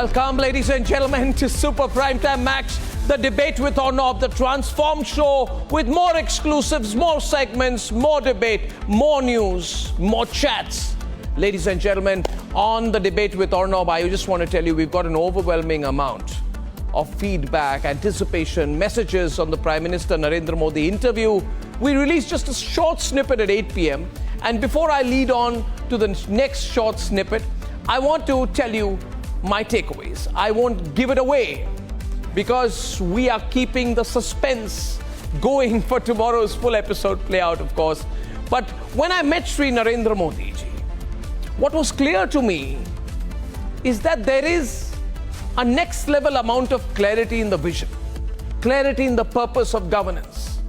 Welcome, ladies and gentlemen, to Super Primetime Max, the debate with honor of the transformed show with more exclusives, more segments, more debate, more news, more chats. Ladies and gentlemen, on the debate with Arnab, I just want to tell you we've got an overwhelming amount of feedback, anticipation, messages on the Prime Minister Narendra Modi interview. We released just a short snippet at 8 p.m. And before I lead on to the next short snippet, I want to tell you my takeaways. I won't give it away because we are keeping the suspense going for tomorrow's full episode play out, of course. But when I met Sri Narendra Modi ji, what was clear to me is that there is a next level amount of clarity in the vision, clarity in the purpose of governance,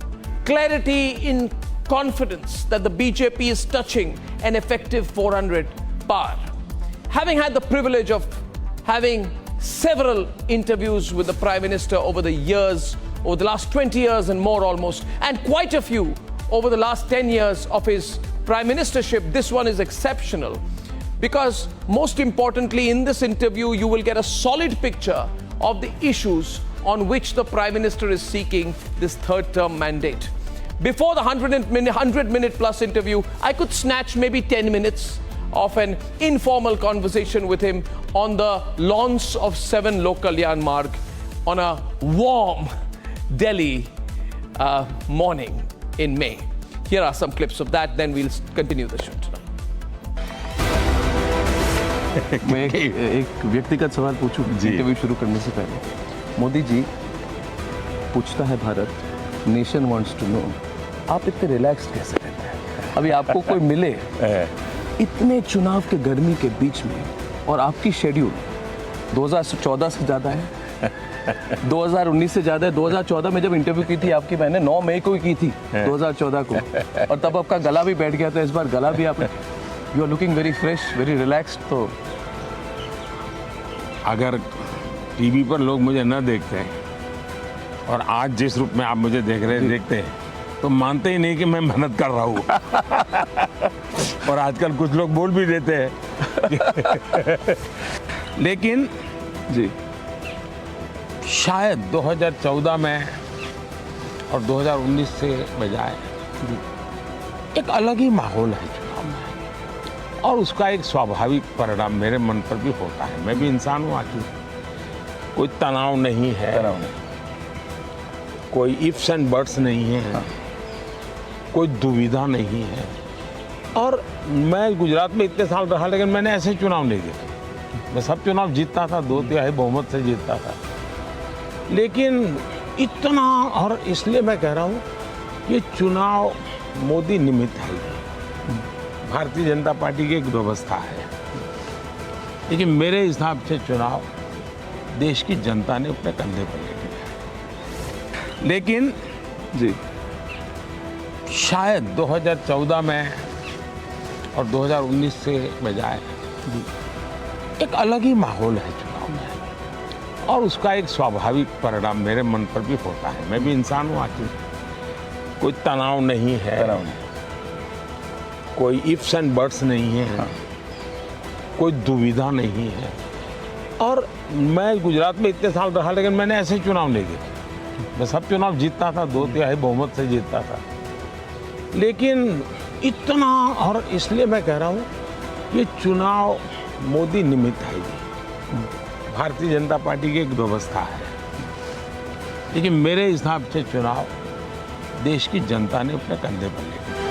clarity in confidence that the BJP is touching an effective 400 par. Having had the privilege of having several interviews with the Prime Minister over the years, over the last 20 years and more almost, and quite a few over the last 10 years of his Prime Ministership, this one is exceptional because most importantly in this interview you will get a solid picture of the issues on which the Prime Minister is seeking this third term mandate. Before the 100-minute plus interview, I could snatch maybe 10 minutes of an informal conversation with him on the lawns of 7 Lok Kalyan Marg on a warm Delhi morning in May. Here are some clips of that, then we'll continue the show tonight. मैं एक व्यक्तिगत सवाल पूछूं interview शुरू करने से पहले। मोदी जी, पूछता है Bharat, nation wants to know, आप इतने रिलैक्स्ड कैसे रहते हैं? अभी आपको कोई मिले इतने चुनाव के गर्मी के बीच में और आपकी शेड्यूल 2014 से ज़्यादा है, 2019 से ज़्यादा है। 2014 में जब इंटरव्यू की थी आपकी, मैंने 9 मई को ही की थी 2014 को, और तब आपका गला भी बैठ गया था। इस बार गला भी आप, you are looking very fresh, very relaxed. तो अगर टीवी पर लोग मुझे न देखते हैं और आज जिस रूप में आप मुझे देखते हैं तो मानते ही नहीं कि मैं मेहनत कर रहा हूँ। और आजकल कुछ लोग बोल भी देते हैं लेकिन जी, शायद 2014 में और 2019 से बजाय एक अलग ही माहौल है चुनाव में, और उसका एक स्वाभाविक परिणाम मेरे मन पर भी होता है। मैं भी इंसान हूँ, आखिर कोई तनाव नहीं है, कोई इफ्स एंड बट्स नहीं है, कोई दुविधा नहीं है। और मैं गुजरात में इतने साल रहा, लेकिन मैंने ऐसे चुनाव नहीं देखे। मैं सब चुनाव जीतता था, 2/3 बहुमत से जीतता था, लेकिन इतना, और इसलिए मैं कह रहा हूँ ये चुनाव मोदी निमित्त है, भारतीय जनता पार्टी की एक व्यवस्था है, लेकिन मेरे हिसाब से चुनाव देश की जनता ने अपने कंधे पर ले लिया। लेकिन जी, शायद 2014 में और 2019 से बजाय एक अलग ही माहौल है चुनाव में, और उसका एक स्वाभाविक परिणाम मेरे मन पर भी होता है। मैं भी इंसान हूँ, आखिर कोई तनाव नहीं है, कोई इफ्स एंड बट्स नहीं है, कोई दुविधा नहीं है। और मैं गुजरात में इतने साल रहा, लेकिन मैंने ऐसे चुनाव नहीं देखे। मैं सब चुनाव जीतता था, 2/3 बहुमत से जीतता था, लेकिन इतना, और इसलिए मैं कह रहा हूँ ये चुनाव मोदी निमित्त है, भारतीय जनता पार्टी की एक व्यवस्था है, लेकिन मेरे हिसाब से चुनाव देश की जनता ने अपने कंधे पर ले लिया।